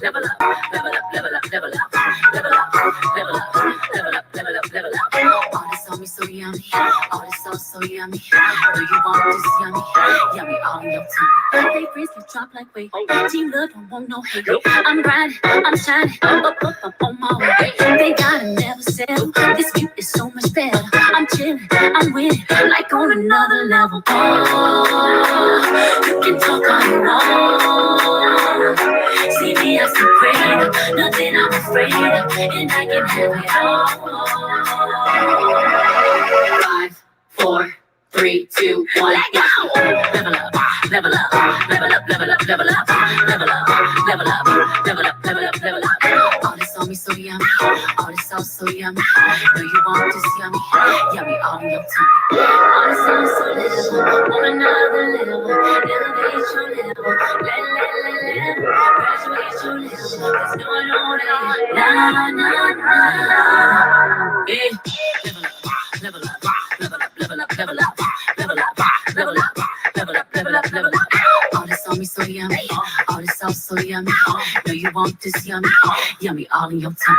level up, level up, level up, level up, level up, level up, level up, level up, level up. All this on me so yummy, all this sauce so yummy. Do you want this yummy, yummy all in your tummy? They freeze can drop like weight. Team love don't want no hate. I'm grinding, I'm shining, up on my way. They gotta never settle. This view is so much better. I'm chilling, I'm winning, like on another level. Oh, you can talk all you want. See me as the great, nothing I'm afraid of, and I can have it all. 5, 4, 3, 2, 1, let go. Level up, level up, level up, level up, level up, level up, level up, level up, level up, level up. All this on me so yummy, all this sauce so yummy. Know you want this yummy, yummy all in your tummy. All this sauce so little, on another level, elevate your level, let, graduate your level. There's no one on it, nah. Hey, level up, level up, level up, level up, level up, level up, level up, level up, level up. All this on me so yummy, all this sauce so yummy. Know you want this yummy, yummy all in your tummy.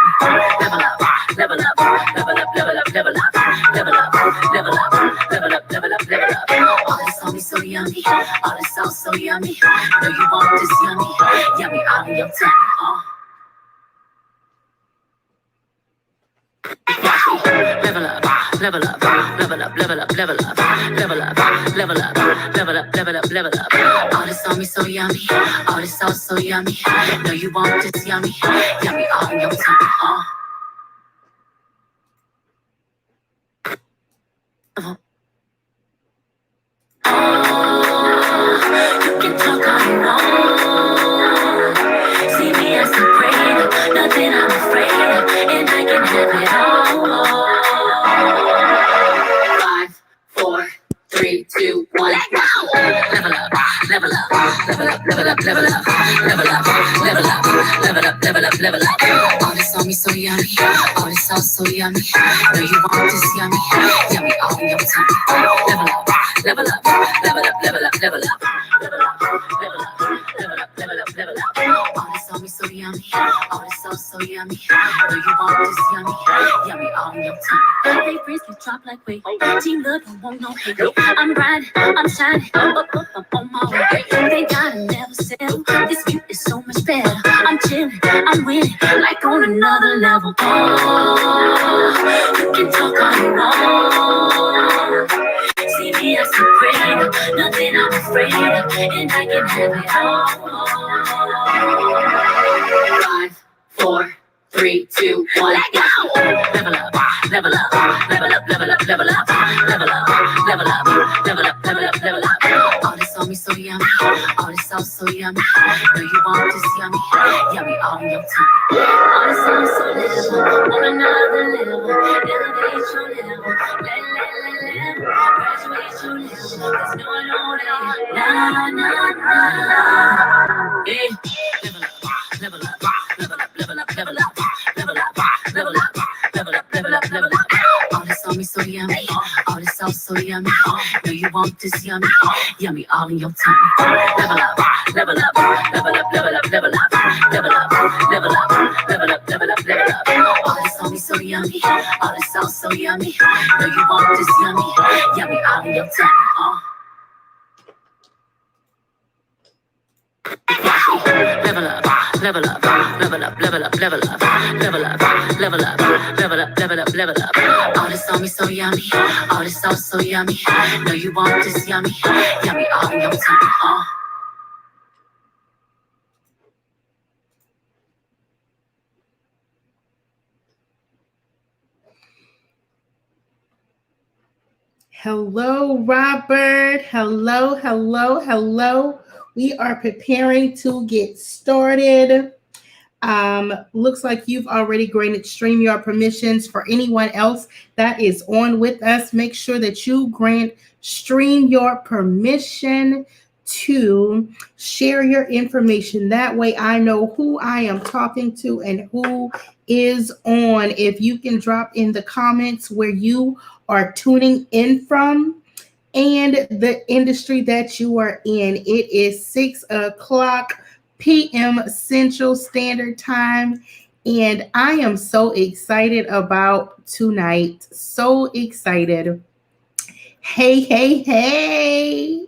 Level up, level up, level up, level up, level up, level up, level up, level up, level up, level up. All this on me so yummy, all this sauce so yummy. Know you want this yummy, yummy all in your tummy. Level up, level up, level up, level up, level up, level up, level up, level up, level up, level up. All this on me so yummy, all this sauce so yummy. Know you want this yummy, yummy all in your tummy. You can talk all you want. See me as the great, nothing I'm afraid of, and I can have it all. 5, 4, 3, 2, 1, let go. Level up, level up, level up, level up, level up, level up, level up, level up, level up, level up. All this on me so yummy, all this sauce so yummy. Know you want this yummy, yummy all in your tummy. Level up, level up, level up, level up, level up, level up, level up, level up, level up, level up. All this on me so yummy, all this sauce so yummy. Know you want this yummy, yummy all in your tummy. They freeze can drop like weight. Team love don't want no hate. I'm grinding, I'm shining, up on my way. They gotta never settle. This view is so much better. I'm chilling, I'm winning, like on another level. Oh, you can talk all you want. See me as the great, nothing I'm afraid of, and I can have it all. 5, 4, 3, 2, 1, let go. Level up, level up, level up, level up, level up, level up, level up, level up, level up, level up. All this on me so yummy, all this sauce so yummy. Know you want this yummy, yummy all in your tummy. All this on me so little, on another level, elevate your level, let, graduate your level. There's no one on it, nah. Hey, level up, level up, level up, level up, level up, level up, level up, level up, level up. All this on me so yummy, all this sauce so yummy. Know you want this yummy, yummy all in your tummy. Level up, level up, level up, level up, level up, level up, level up, level up, level up, level up. All this on me so yummy, all this sauce so yummy. Know you want this yummy, yummy all in your tummy. Level up, level up, level up, level up, level up, level up, level up, level up, level up, level up. All this on me so yummy, all this sauce so yummy. Know you want this yummy, yummy all in your tummy. Hello, Robert. Hello, hello, hello. We are preparing to get started. Looks like you've already granted StreamYard permissions. For anyone else that is on with us, make sure that you grant StreamYard permission to share your information. That way I know who I am talking to and who is on. If you can drop in the comments where you are tuning in from and the industry that you are in. It is 6 o'clock p.m. Central Standard Time. And I am so excited about tonight. So excited. Hey, hey, hey.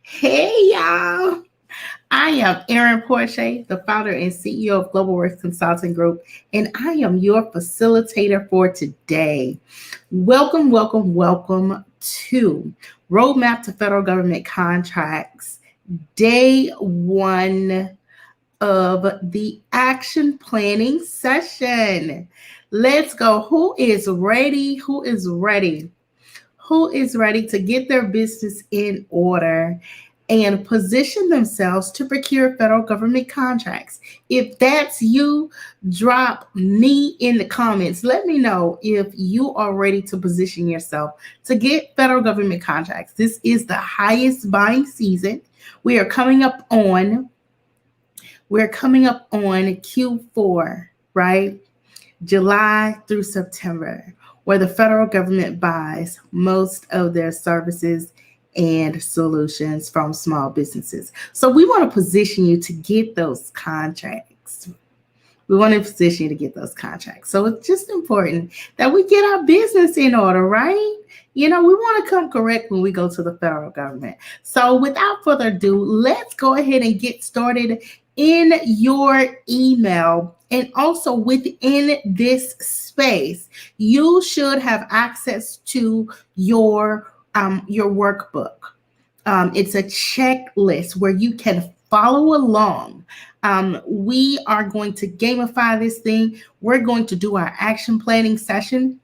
Hey, y'all. I am Erin Porche, the founder and CEO of Global Works Consulting Group, and I am your facilitator for today. Welcome, welcome, welcome to Roadmap to Federal Government Contracts, day one of the action planning session. Let's go. Who is ready? Who is ready? Who is ready to get their business in order and position themselves to procure federal government contracts? If that's you, drop me in the comments. Let me know if you are ready to position yourself to get federal government contracts. This is the highest buying season. We are coming up on Q4, right? July through September, where the federal government buys most of their services and solutions from small businesses. So we want to position you to get those contracts. We want to position you to get those contracts. So it's just important that we get our business in order, right? We want to come correct when we go to the federal government. So without further ado, let's go ahead and get started in your email. And also within this space, you should have access to your workbook. It's a checklist where you can follow along. We are going to gamify this thing. We're going to do our action planning session,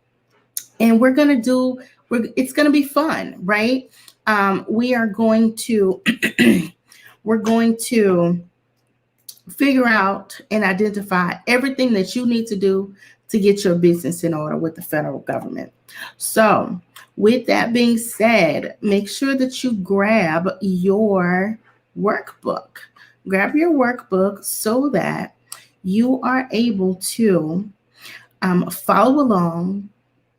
and it's going to be fun, right? We're going to figure out and identify everything that you need to do to get your business in order with the federal government. So, with that being said, make sure that you grab your workbook. Grab your workbook so that you are able to follow along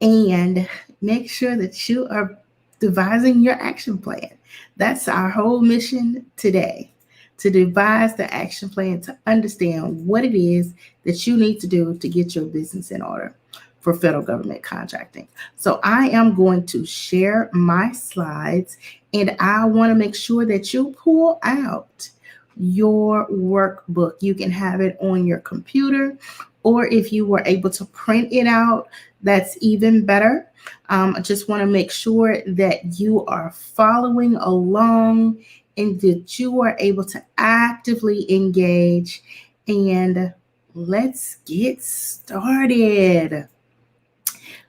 and make sure that you are devising your action plan. That's our whole mission today, to devise the action plan, to understand what it is that you need to do to get your business in order for federal government contracting. So I am going to share my slides, and I want to make sure that you pull out your workbook. You can have it on your computer, or if you were able to print it out, that's even better. I just want to make sure that you are following along and that you are able to actively engage. And let's get started.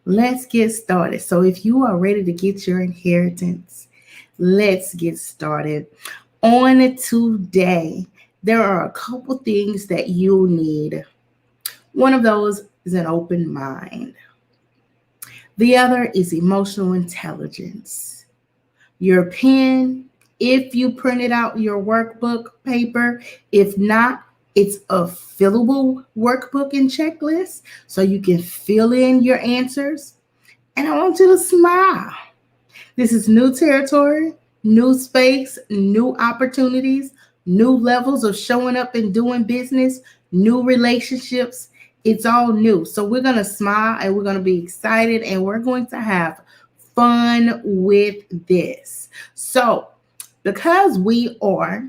So if you are ready to get your inheritance, let's get started. On today, there are a couple things that you'll need. One of those is an open mind. The other is emotional intelligence. Your pen, if you printed out your workbook paper. If not, it's a fillable workbook and checklist so you can fill in your answers. And I want you to smile. This is new territory, new space, new opportunities, new levels of showing up and doing business, new relationships. It's all new. So we're going to smile and we're going to be excited and we're going to have fun with this. So because we are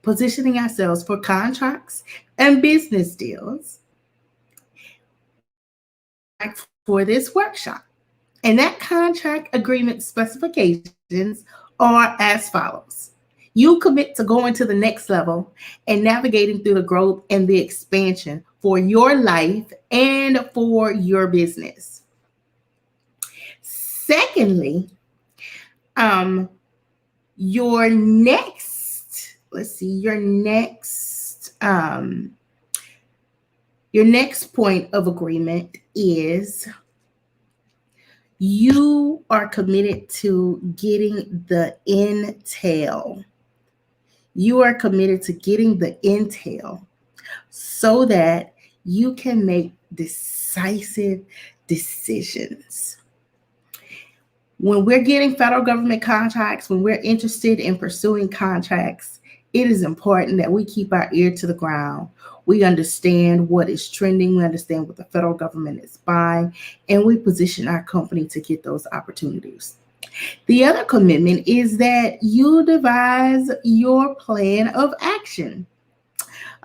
positioning ourselves for contracts and business deals for this workshop, and that contract agreement specifications are as follows. You commit to going to the next level and navigating through the growth and the expansion for your life and for your business. Secondly, your next point of agreement is you are committed to getting the intel. You are committed to getting the intel so that you can make decisive decisions. When we're getting federal government contracts, when we're interested in pursuing contracts, It is important that we keep our ear to the ground. We understand what is trending. We understand what the federal government is buying, and we position our company to get those opportunities. The other commitment is that you devise your plan of action.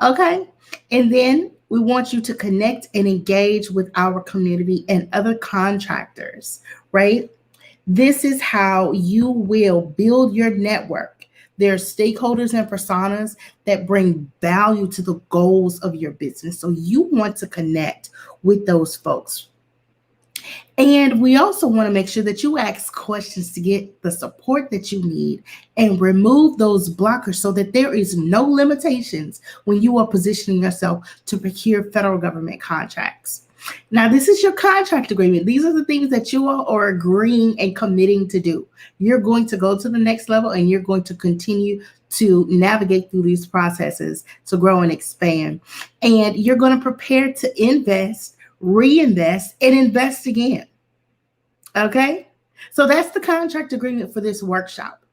Okay. And then we want you to connect and engage with our community and other contractors, right? This is how you will build your network. There are stakeholders and personas that bring value to the goals of your business. So you want to connect with those folks. And we also want to make sure that you ask questions to get the support that you need and remove those blockers so that there is no limitations when you are positioning yourself to procure federal government contracts. Now, this is your contract agreement. These are the things that you all are agreeing and committing to do. You're going to go to the next level and you're going to continue to navigate through these processes to grow and expand. And you're going to prepare to invest, reinvest, and invest again. Okay? So that's the contract agreement for this workshop.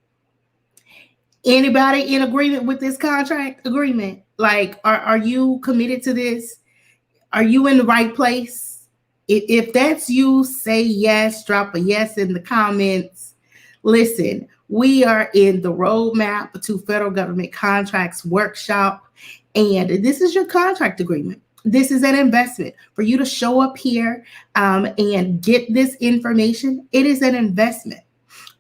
Anybody in agreement with this contract agreement? Like, are you committed to this? Are you in the right place? If that's you, say yes, drop a yes in the comments. Listen, we are in the roadmap to federal government contracts workshop, and this is your contract agreement. This is an investment for you to show up here and get this information. It is an investment.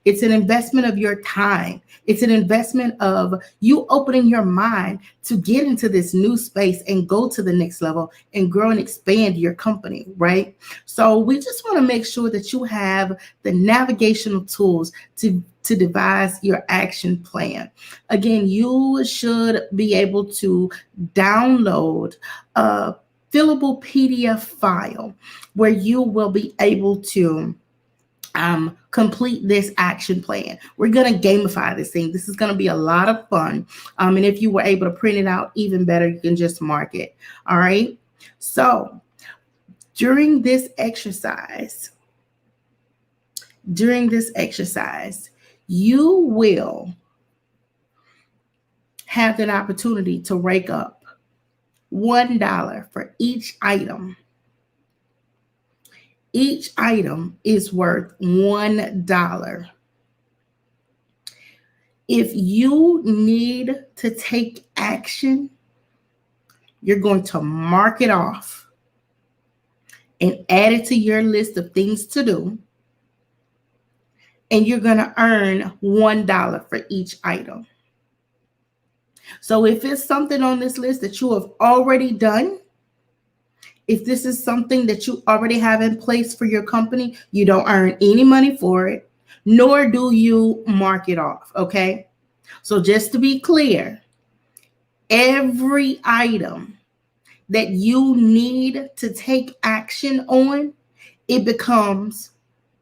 It's an investment of your time. It's an investment of you opening your mind to get into this new space and go to the next level and grow and expand your company, right? So we just want to make sure that you have the navigational tools to devise your action plan. Again, you should be able to download a fillable PDF file where you will be able to complete this action plan. We're going to gamify this thing. This is going to be a lot of fun. And if you were able to print it out, even better, you can just mark it. All right. So during this exercise, you will have an opportunity to rake up $1 for each item. Each item is worth $1. If you need to take action, you're going to mark it off and add it to your list of things to do. And you're going to earn $1 for each item. So if it's something on this list that you have already done, if this is something that you already have in place for your company, you don't earn any money for it, nor do you mark it off, okay? So just to be clear, every item that you need to take action on, it becomes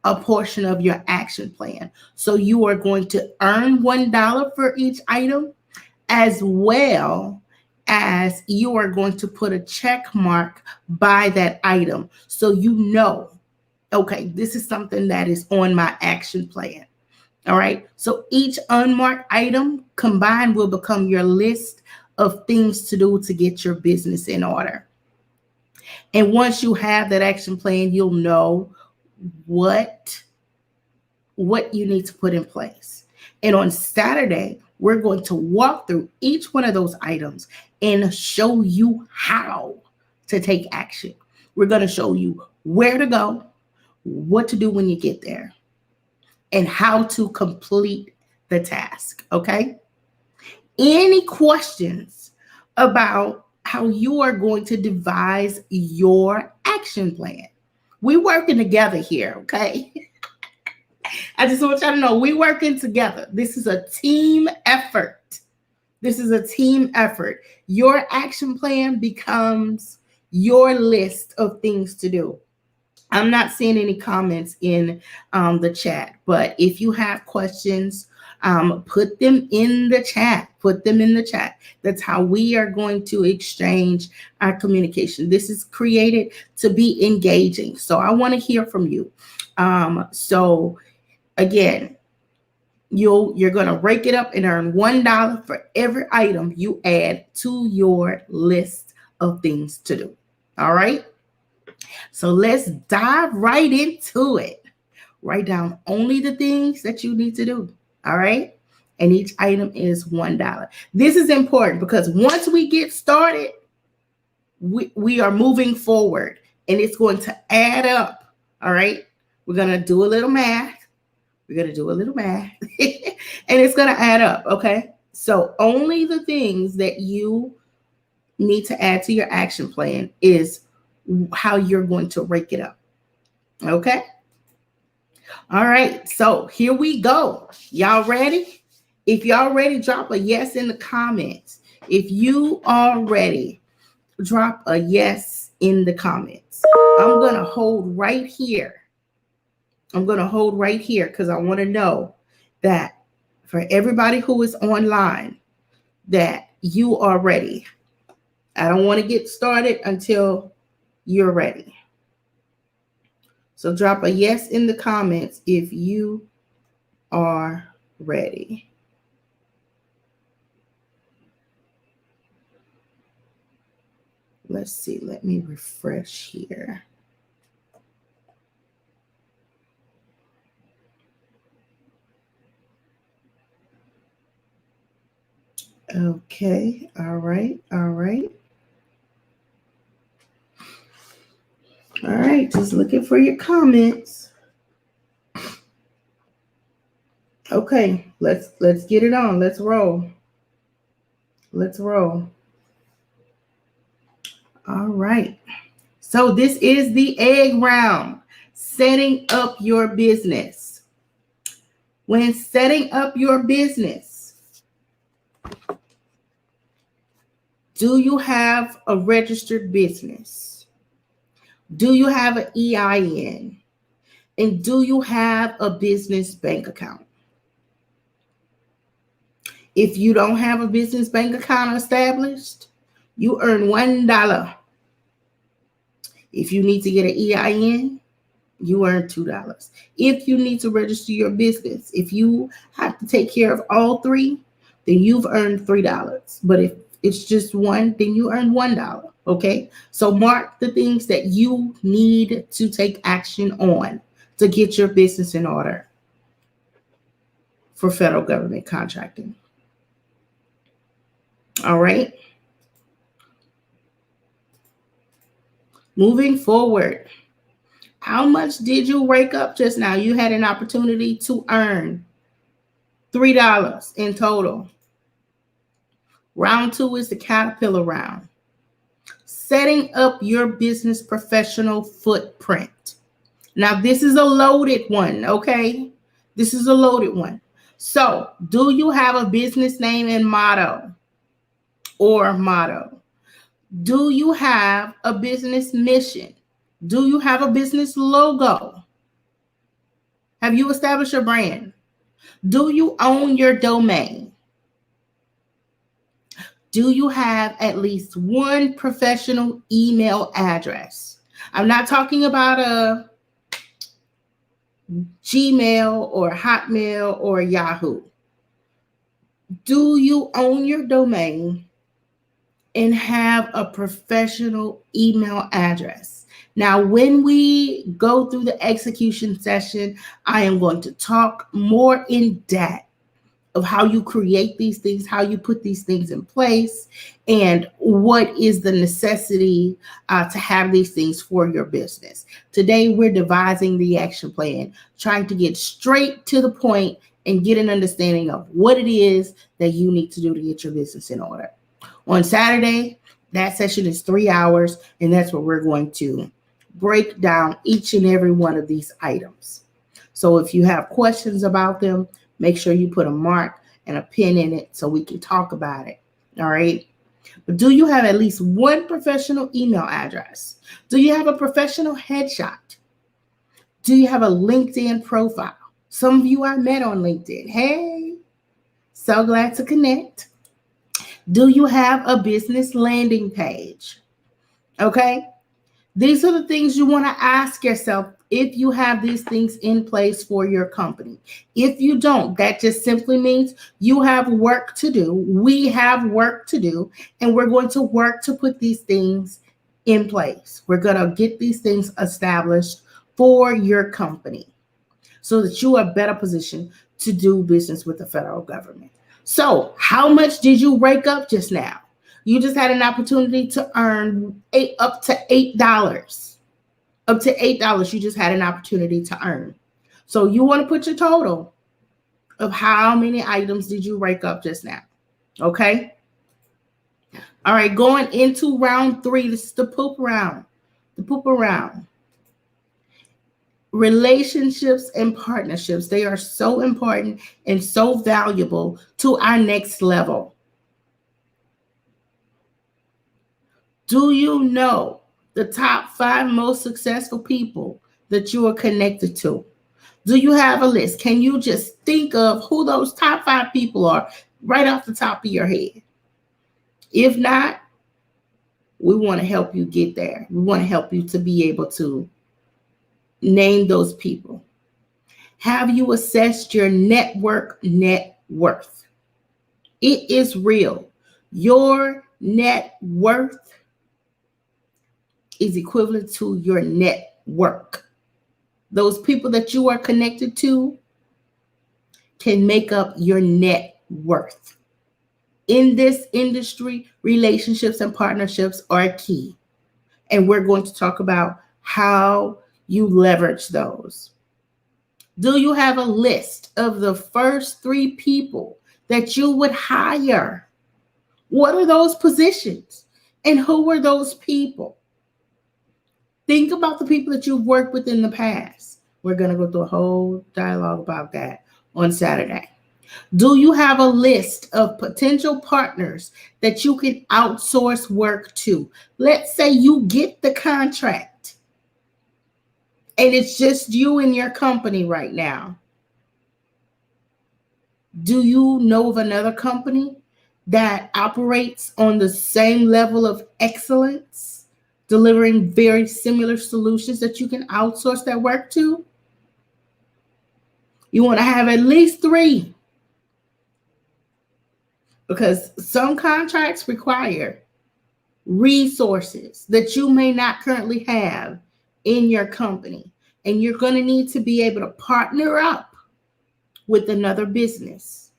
a portion of your action plan. So you are going to earn $1 for each item, as well as you are going to put a check mark by that item. So you know, okay, this is something that is on my action plan. All right. So each unmarked item combined will become your list of things to do to get your business in order. And once you have that action plan, you'll know what you need to put in place. And on Saturday, we're going to walk through each one of those items and show you how to take action. We're going to show you where to go, what to do when you get there, and how to complete the task, okay? Any questions about how you are going to devise your action plan? We're working together here, okay? I just want y'all to know we're working together. This is a team effort. This is a team effort. Your action plan becomes your list of things to do. I'm not seeing any comments in the chat, but if you have questions, put them in the chat. Put them in the chat. That's how we are going to exchange our communication. This is created to be engaging. So I want to hear from you. So again, You're going to rake it up and earn $1 for every item you add to your list of things to do. All right. So let's dive right into it. Write down only the things that you need to do. All right. And each item is $1. This is important because once we get started, we are moving forward and it's going to add up. All right. We're going to do a little math. We're going to do a little math and it's going to add up. Okay. So only the things that you need to add to your action plan is how you're going to rake it up. Okay. All right. So here we go. Y'all ready? If y'all ready, drop a yes in the comments. If you are ready, drop a yes in the comments. I'm going to hold right here. I'm going to hold right here because I want to know that for everybody who is online, that you are ready. I don't want to get started until you're ready. So drop a yes in the comments if you are ready. Let's see. Let me refresh here. Okay. All right. All right. All right. Just looking for your comments. Okay. Let's get it on. Let's roll. Let's roll. All right. So this is the egg round. Setting up your business. When setting up your business, do you have a registered business? Do you have an EIN? And do you have a business bank account? If you don't have a business bank account established, you earn $1. If you need to get an EIN, you earn $2. If you need to register your business, if you have to take care of all three, then you've earned $3. But if it's just one, then you earn $1. Okay. So mark the things that you need to take action on to get your business in order for federal government contracting. All right. Moving forward. How much did you rake up just now? You had an opportunity to earn $3 in total. Round 2 is the caterpillar round. Setting up your business professional footprint. Now, this is a loaded one, okay? This is a loaded one. So, do you have a business name and motto or motto? Do you have a business mission? Do you have a business logo? Have you established your brand? Do you own your domain? Do you have at least one professional email address? I'm not talking about a Gmail or Hotmail or Yahoo. Do you own your domain and have a professional email address? Now, when we go through the execution session, I am going to talk more in depth of how you create these things, how you put these things in place, and what is the necessity to have these things for your business. Today, we're devising the action plan, trying to get straight to the point and get an understanding of what it is that you need to do to get your business in order. On Saturday, that session is 3 hours, and that's where we're going to break down each and every one of these items. So if you have questions about them, make sure you put a mark and a pin in it so we can talk about it. All right. But do you have at least one professional email address? Do you have a professional headshot? Do you have a LinkedIn profile? Some of you I met on LinkedIn. Hey, so glad to connect. Do you have a business landing page? Okay. These are the things you want to ask yourself if you have these things in place for your company. If you don't, that just simply means you have work to do. We have work to do, and we're going to work to put these things in place. We're going to get these things established for your company so that you are better positioned to do business with the federal government. So, how much did you rake up just now? You just had an opportunity to earn up to $8. Up to $8 you just had an opportunity to earn. So you want to put your total of how many items did you rake up just now. Okay? All right, going into round 3. This is the poop round. The pooper round. Relationships and partnerships, they are so important and so valuable to our next level. Do you know the top 5 most successful people that you are connected to? Do you have a list? Can you just think of who those top 5 people are right off the top of your head? If not, we want to help you get there. We want to help you to be able to name those people. Have you assessed your network net worth? It is real. Your net worth is equivalent to your network. Those people that you are connected to can make up your net worth. In this industry, relationships and partnerships are key. And we're going to talk about how you leverage those. Do you have a list of the first 3 people that you would hire? What are those positions? And who are those people? Think about the people that you've worked with in the past. We're going to go through a whole dialogue about that on Saturday. Do you have a list of potential partners that you can outsource work to? Let's say you get the contract and it's just you and your company right now. Do you know of another company that operates on the same level of excellence, delivering very similar solutions that you can outsource that work to? You want to have at least 3. Because some contracts require resources that you may not currently have in your company. And you're going to need to be able to partner up with another business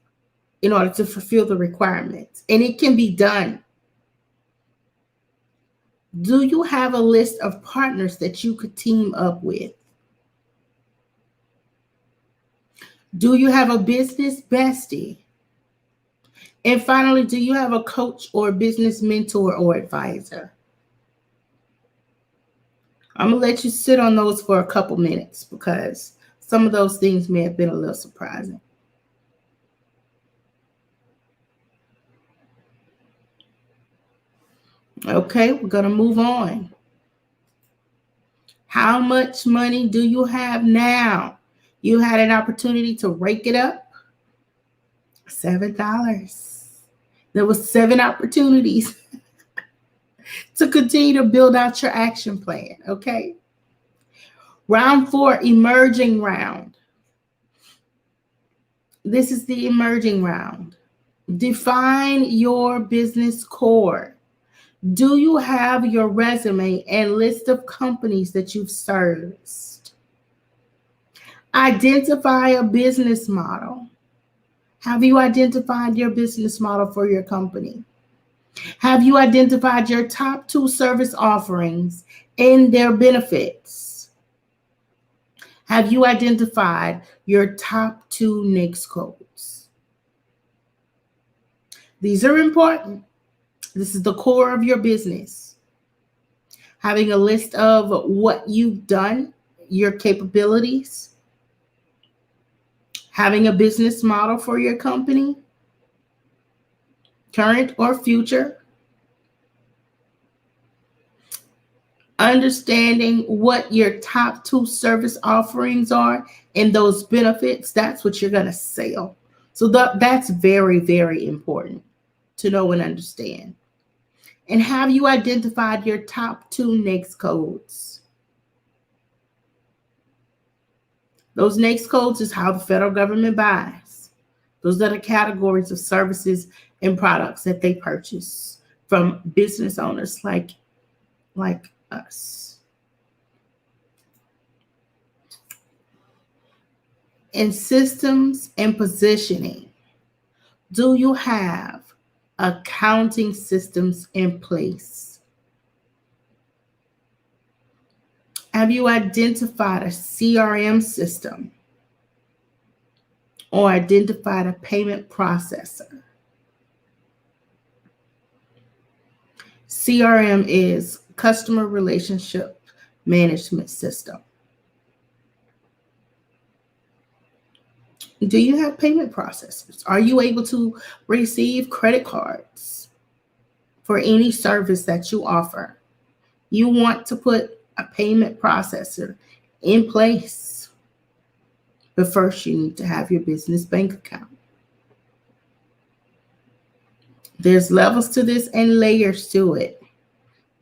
in order to fulfill the requirements. And it can be done. Do you have a list of partners that you could team up with? Do you have a business bestie? And finally, do you have a coach or a business mentor or advisor? I'm going to let you sit on those for a couple minutes because some of those things may have been a little surprising. Okay, we're going to move on. How much money do you have now? You had an opportunity to rake it up. $7. There was 7 opportunities to continue to build out your action plan, okay? Round 4, emerging round. This is the emerging round. Define your business core. Do you have your resume and list of companies that you've serviced? Identify a business model. Have you identified your business model for your company? Have you identified your top 2 service offerings and their benefits? Have you identified your top 2 NAICS codes? These are important. This is the core of your business. Having a list of what you've done, your capabilities. Having a business model for your company, current or future. Understanding what your top 2 service offerings are and those benefits, that's what you're going to sell. So that's very, very important to know and understand. And have you identified your top 2 NAICS codes? Those NAICS codes is how the federal government buys. Those are the categories of services and products that they purchase from business owners like us. In systems and positioning, do you have accounting systems in place? Have you identified a CRM system or identified a payment processor? CRM is customer relationship management system. Do you have payment processors? Are you able to receive credit cards for any service that you offer? You want to put a payment processor in place, but first you need to have your business bank account. There's levels to this and layers to it,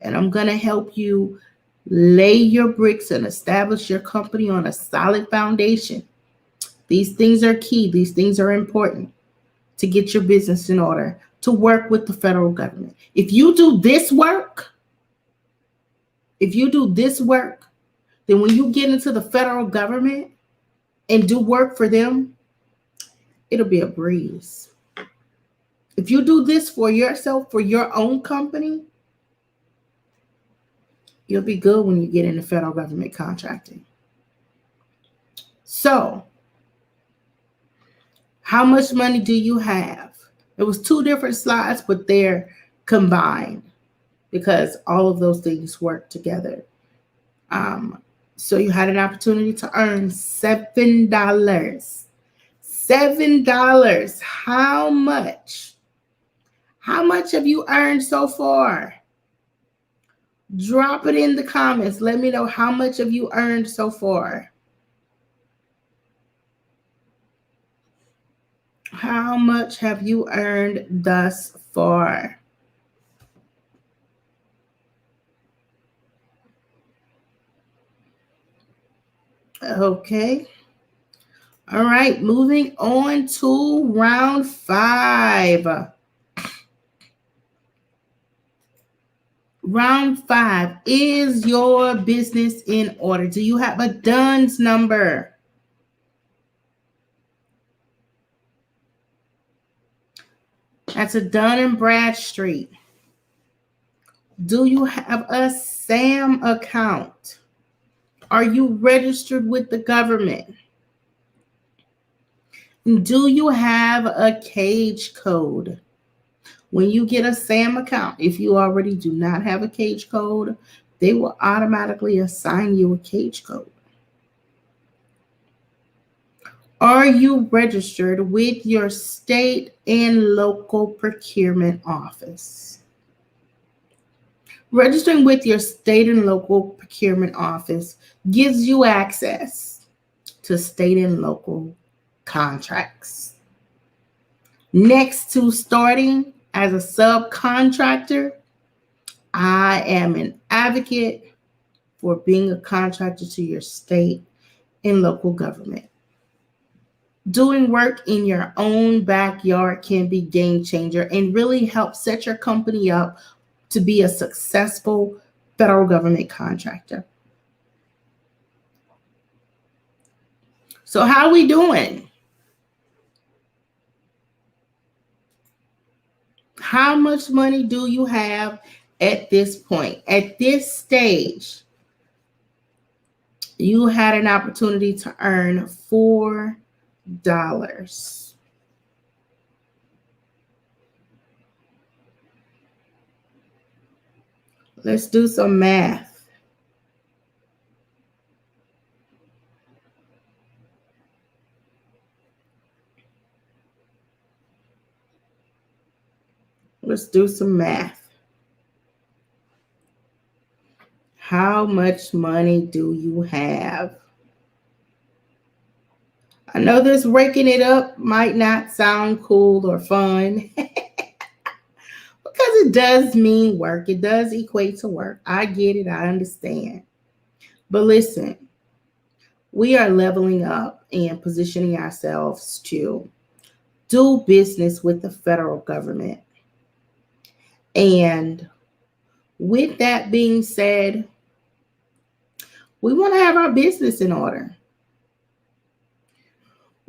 and I'm going to help you lay your bricks and establish your company on a solid foundation. These things are key. These things are important to get your business in order, to work with the federal government. If you do this work, then when you get into the federal government and do work for them, it'll be a breeze. If you do this for yourself, for your own company, you'll be good when you get into federal government contracting. So, how much money do you have? It was 2 different slides, but they're combined because all of those things work together. So you had an opportunity to earn $7. $7. How much? How much have you earned so far? Drop it in the comments. Let me know how much have you earned so far. How much have you earned thus far? Okay. All right, moving on to round 5. Round 5, is your business in order? Do you have a DUNS number? That's a Dun & Bradstreet. Do you have a SAM account? Are you registered with the government? Do you have a cage code? When you get a SAM account, if you already do not have a cage code, they will automatically assign you a cage code. Are you registered with your state and local procurement office? Registering with your state and local procurement office gives you access to state and local contracts. Next to starting as a subcontractor, I am an advocate for being a contractor to your state and local government. Doing work in your own backyard can be a game changer and really help set your company up to be a successful federal government contractor. So how are we doing? How much money do you have at this point? At this stage, you had an opportunity to earn $4. Let's do some math. Let's do some math. How much money do you have? I know this raking it up might not sound cool or fun because it does mean work. It does equate to work. I get it. I understand. But listen, We are leveling up and positioning ourselves to do business with the federal government. And with that being said, we want to have our business in order.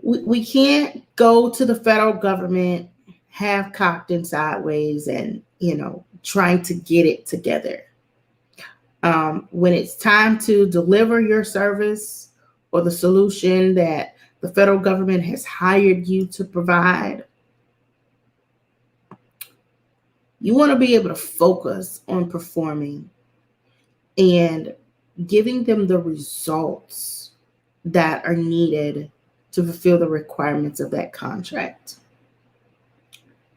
We can't go to the federal government half cocked and sideways and, trying to get it together. When it's time to deliver your service or the solution that the federal government has hired you to provide, you want to be able to focus on performing and giving them the results that are needed to fulfill the requirements of that contract.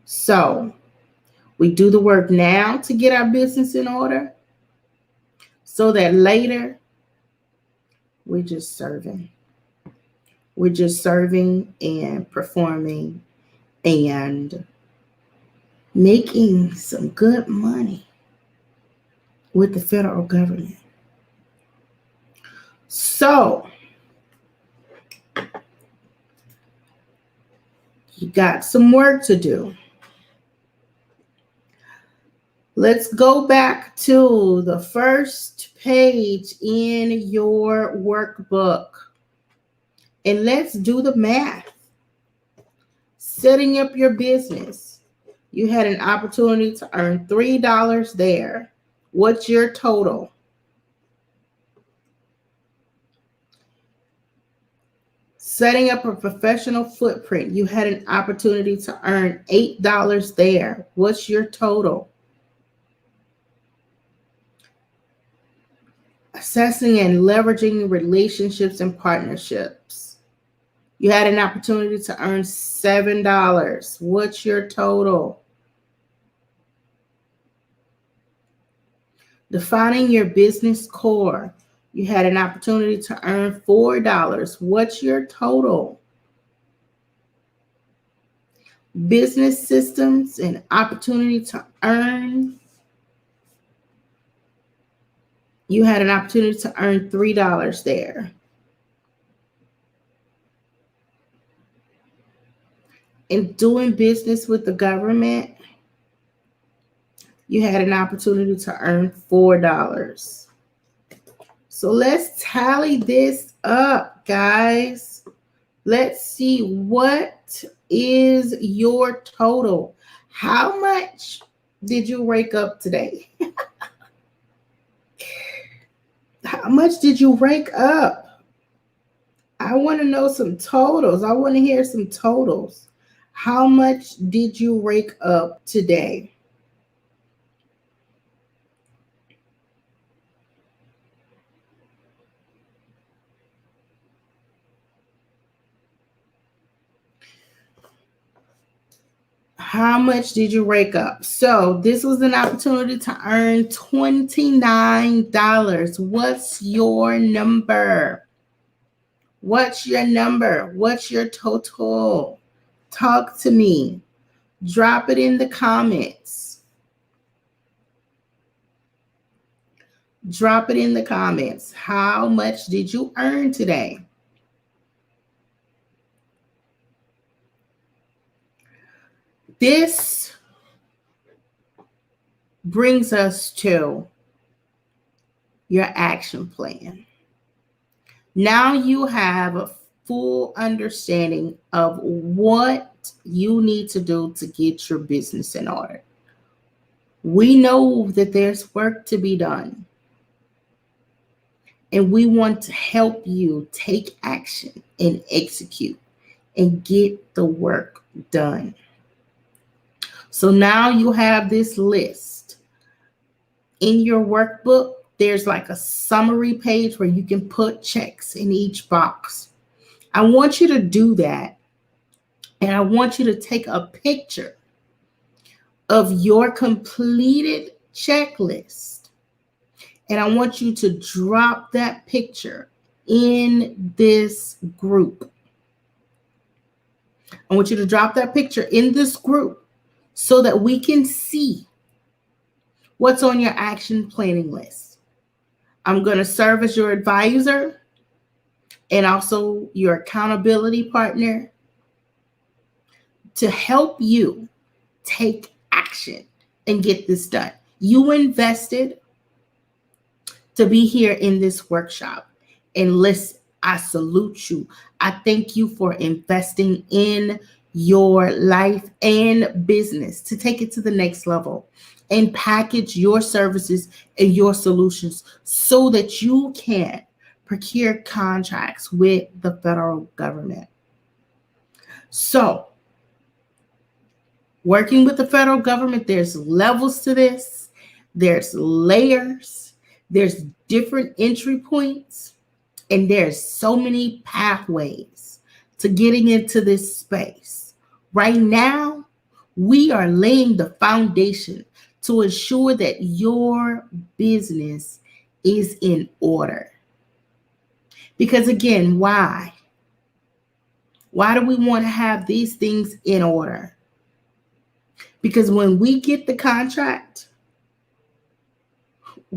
So we do the work now to get our business in order so that later we're just serving. We're just serving and performing and making some good money with the federal government. So you got some work to do. Let's go back to the first page in your workbook and let's do the math. Setting up your business. You had an opportunity to earn $3 there. What's your total? Setting up a professional footprint. You had an opportunity to earn $8 there. What's your total? Assessing and leveraging relationships and partnerships. You had an opportunity to earn $7. What's your total? Defining your business core. You had an opportunity to earn $4. What's your total? Business systems and opportunity to earn. You had an opportunity to earn $3 there. In doing business with the government, you had an opportunity to earn $4. So let's tally this up, guys. Let's see, what is your total? How much did you rake up today? How much did you rake up? I want to know some totals. I want to hear some totals. How much did you rake up today? How much did you rake up? So this was an opportunity to earn $29. What's your number? What's your number? What's your total? Talk to me. Drop it in the comments. Drop it in the comments. How much did you earn today? This brings us to your action plan. Now you have a full understanding of what you need to do to get your business in order. We know that there's work to be done, and we want to help you take action and execute and get the work done. So now you have this list. In your workbook, there's like a summary page where you can put checks in each box. I want you to do that. And I want you to take a picture of your completed checklist. And I want you to drop that picture in this group. I want you to drop that picture in this group so that we can see what's on your action planning list. I'm going to serve as your advisor. and also your accountability partner to help you take action and get this done. You invested to be here in this workshop. And listen, I salute you. I thank you for investing in your life and business to take it to the next level and package your services and your solutions so that you can procure contracts with the federal government. So, working with the federal government, there's levels to this, there's layers, there's different entry points, and there's so many pathways to getting into this space. Right now, we are laying the foundation to ensure that your business is in order. Because again, why? Why do we want to have these things in order? Because when we get the contract,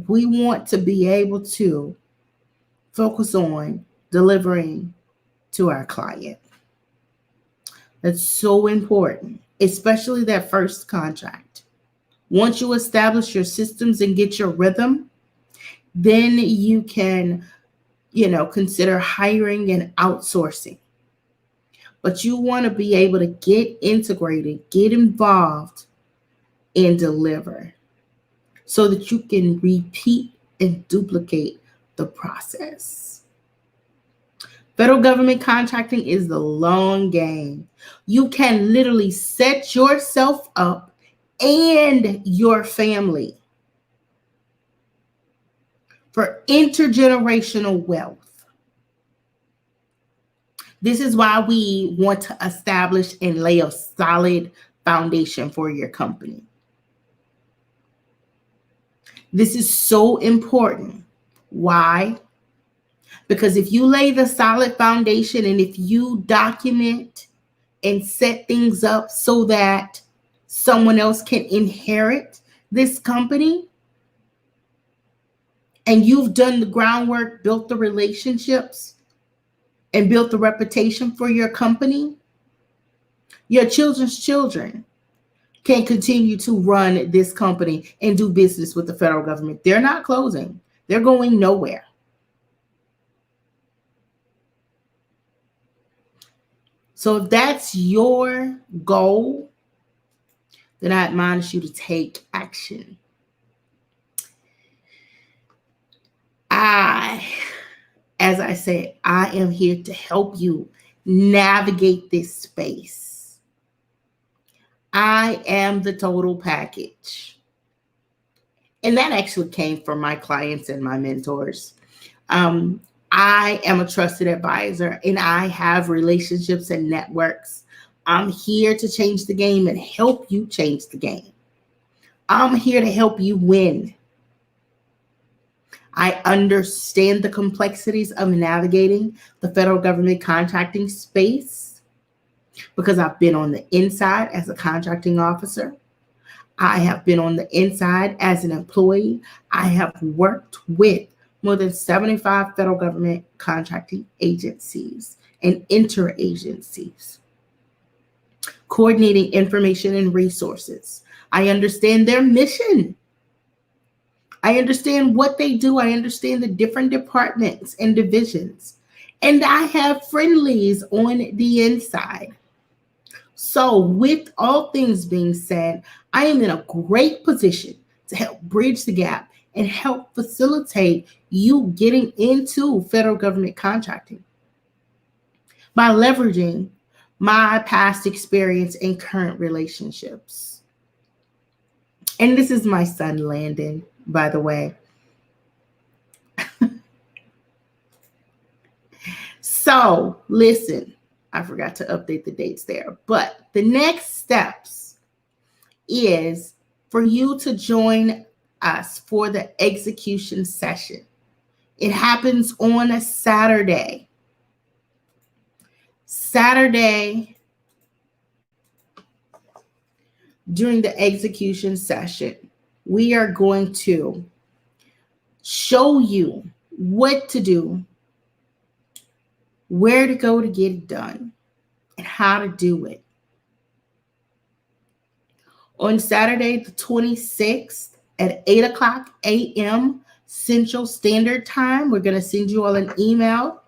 we want to be able to focus on delivering to our client. That's so important, especially that first contract. Once you establish your systems and get your rhythm, then you can, consider hiring and outsourcing. But you want to be able to get integrated, get involved, and deliver so that you can repeat and duplicate the process. Federal government contracting is the long game. You can literally set yourself up and your family for intergenerational wealth. This is why we want to establish and lay a solid foundation for your company. This is so important. Why? Because if you lay the solid foundation and if you document and set things up so that someone else can inherit this company, and you've done the groundwork, built the relationships, and built the reputation for your company, your children's children can continue to run this company and do business with the federal government. They're not closing. They're going nowhere. So if that's your goal, then I admonish you to take action. As I said, I am here to help you navigate this space. I am the total package. And that actually came from my clients and my mentors. I am a trusted advisor and I have relationships and networks. I'm here to change the game and help you change the game. I'm here to help you win. I understand the complexities of navigating the federal government contracting space because I've been on the inside as a contracting officer. I have been on the inside as an employee. I have worked with more than 75 federal government contracting agencies and interagencies, coordinating information and resources. I understand their mission. I understand what they do. I understand the different departments and divisions. And I have friendlies on the inside. So with all things being said, I am in a great position to help bridge the gap and help facilitate you getting into federal government contracting by leveraging my past experience and current relationships. And this is my son, Landon, by the way. So listen, I forgot to update the dates there, but the next steps is for you to join us for the execution session. It happens on a Saturday. During the execution session, we are going to show you what to do where to go to get it done, and how to do it. On Saturday, the 26th at 8 o'clock a.m. Central Standard Time, we're going to send you all an email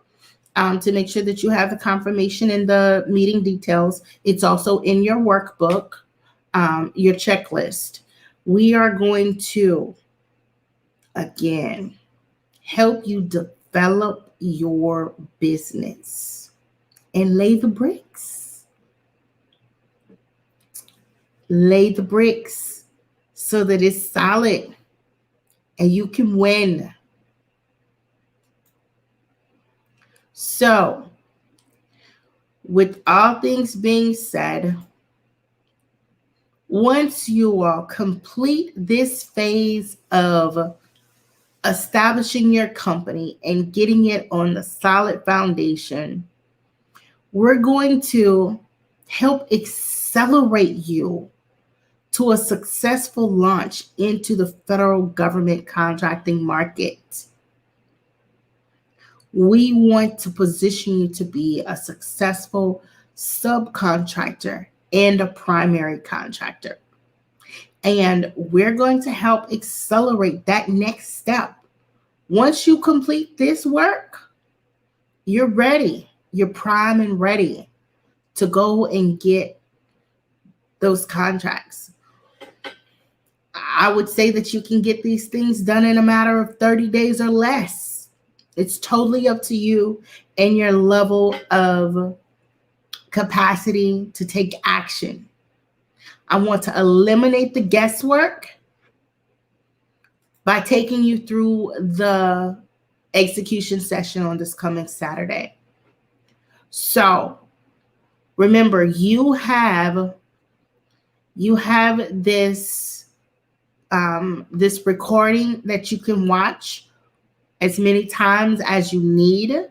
to make sure that you have the confirmation and the meeting details. It's also in your workbook, your checklist. We are going to, again, help you develop your business and lay the bricks. Lay the bricks so that it's solid and you can win. So, with all things being said, once you all complete this phase of establishing your company and getting it on the solid foundation, we're going to help accelerate you to a successful launch into the federal government contracting market. We want to position you to be a successful subcontractor and a primary contractor. And we're going to help accelerate that next step. Once you complete this work, you're ready. You're prime and ready to go and get those contracts. I would say that you can get these things done in a matter of 30 days or less. It's totally up to you and your level of capacity to take action. I want to eliminate the guesswork by taking you through the execution session on this coming Saturday. So remember, you have this this recording that you can watch as many times as you need.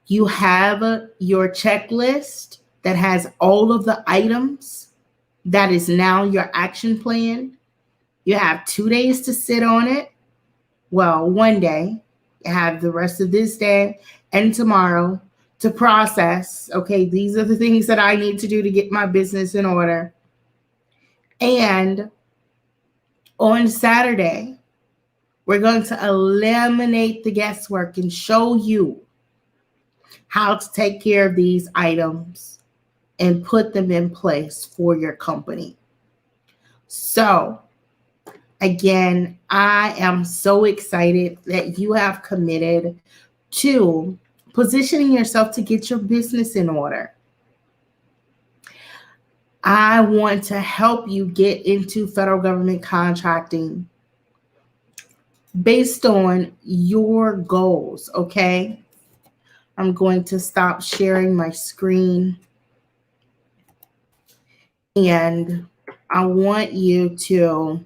You have your checklist that has all of the items. That is now your action plan. You have 2 days to sit on it. Well, 1 day. You have the rest of this day and tomorrow to process. Okay, these are the things that I need to do to get my business in order. And on Saturday, we're going to eliminate the guesswork and show you how to take care of these items and put them in place for your company. So, again, I am so excited that you have committed to positioning yourself to get your business in order. I want to help you get into federal government contracting based on your goals, okay? I'm going to stop sharing my screen. And I want you to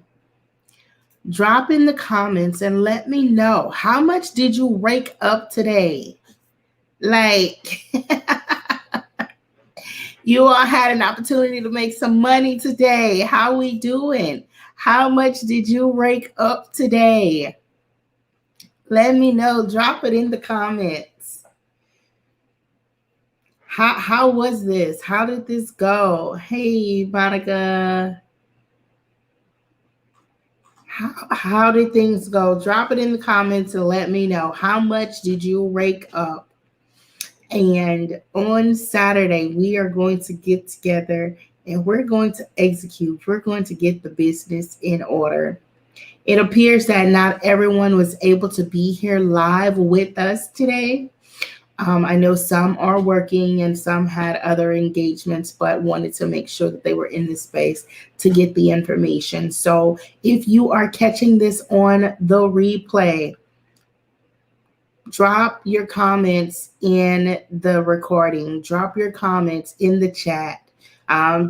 drop in the comments and let me know, how much did you rake up today? Like, you all had an opportunity to make some money today. How we doing? How much did you rake up today? Let me know. Drop it in the comments. How was this? How did this go? Hey, Monica. How did things go? Drop it in the comments and let me know. How much did you rake up? And on Saturday, we are going to get together and we're going to execute. We're going to get the business in order. It appears that not everyone was able to be here live with us today. I know some are working and some had other engagements, but wanted to make sure that they were in this space to get the information. So if you are catching this on the replay, drop your comments in the recording. Drop your comments in the chat.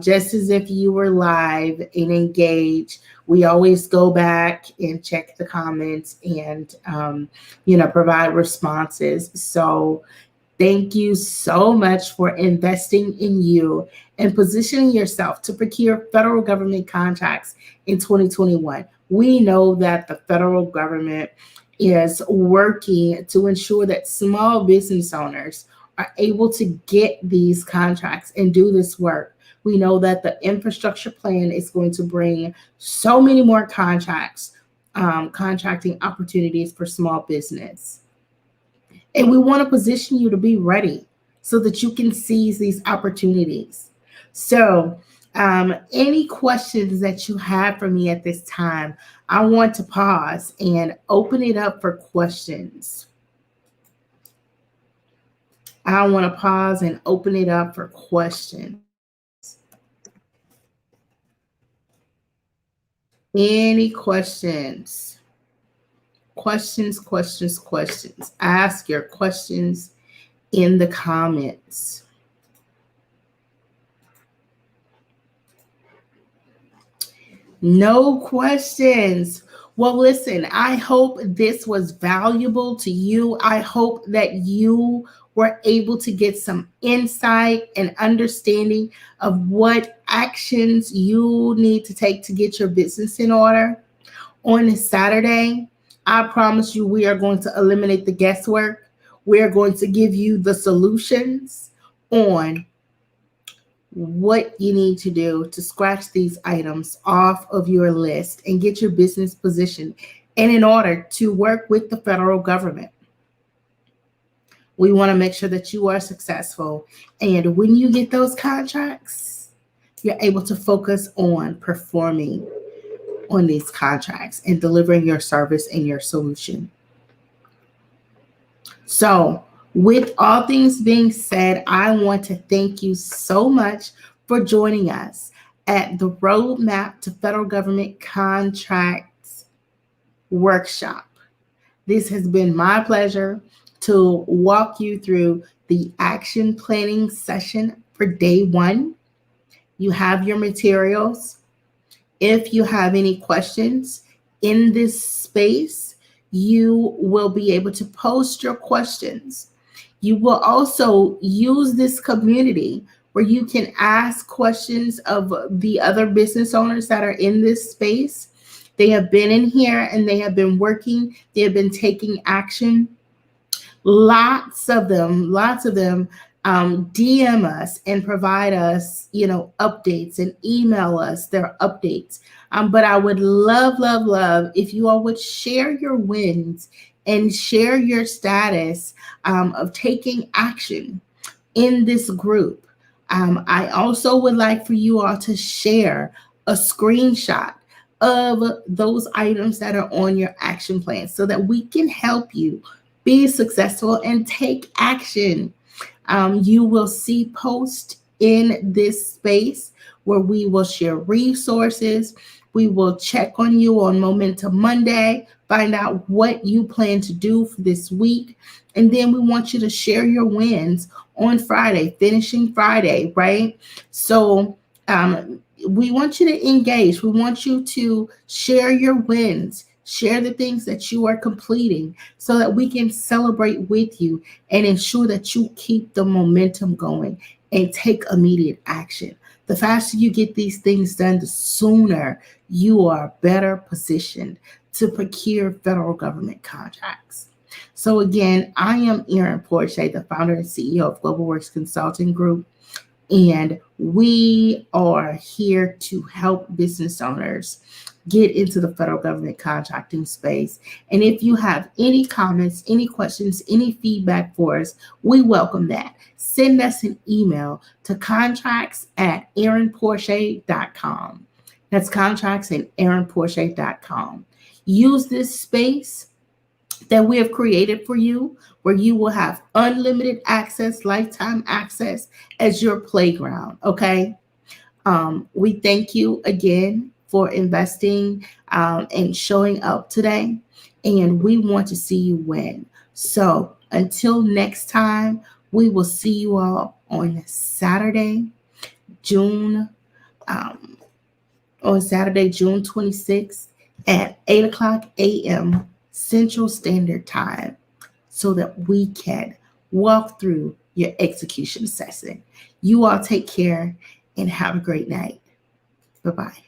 Just as if you were live and engaged. We always go back and check the comments and, provide responses. So thank you so much for investing in you and positioning yourself to procure federal government contracts in 2021. We know that the federal government is working to ensure that small business owners are able to get these contracts and do this work. We know that the infrastructure plan is going to bring so many more contracting opportunities for small business. And we want to position you to be ready so that you can seize these opportunities. So, any questions that you have for me at this time, I want to pause and open it up for questions. I want to pause and open it up for questions. Any questions? Questions. Ask your questions in the comments. No questions. Well, listen, I hope this was valuable to you. I hope that you were able to get some insight and understanding of what actions you need to take to get your business in order. On this Saturday, I promise you, we are going to eliminate the guesswork. We are going to give you the solutions on what you need to do to scratch these items off of your list and get your business positioned and in order to work with the federal government. We want to make sure that you are successful. And when you get those contracts, you're able to focus on performing on these contracts and delivering your service and your solution. So, with all things being said, I want to thank you so much for joining us at the Roadmap to Federal Government Contracts Workshop. This has been my pleasure to walk you through the action planning session for day 1. You have your materials. If you have any questions in this space, you will be able to post your questions. You will also use this community where you can ask questions of the other business owners that are in this space. They have been in here and they have been working. They have been taking action. Lots of them DM us and provide us, updates and email us their updates. But I would love if you all would share your wins and share your status of taking action in this group. I also would like for you all to share a screenshot of those items that are on your action plan so that we can help you be successful and take action. You will see posts in this space where we will share resources. We will check on you on Momentum Monday, find out what you plan to do for this week. And then we want you to share your wins on Friday, finishing Friday, right? So we want you to engage. We want you to share your wins, share the things that you are completing so that we can celebrate with you and ensure that you keep the momentum going and take immediate action. The faster you get these things done, the sooner you are better positioned to procure federal government contracts. So again, I am Erin Porche, the founder and CEO of Global Works Consulting Group, and we are here to help business owners get into the federal government contracting space. And if you have any comments, any questions, any feedback for us, we welcome that. Send us an email to contracts@erinporche.com. That's contracts@erinporche.com. Use this space that we have created for you where you will have unlimited access, lifetime access as your playground, okay? We thank you again for investing and showing up today, and we want to see you win. So until next time, we will see you all on Saturday, June 26th at 8 o'clock a.m. Central Standard Time so that we can walk through your execution session. You all take care and have a great night. Bye-bye.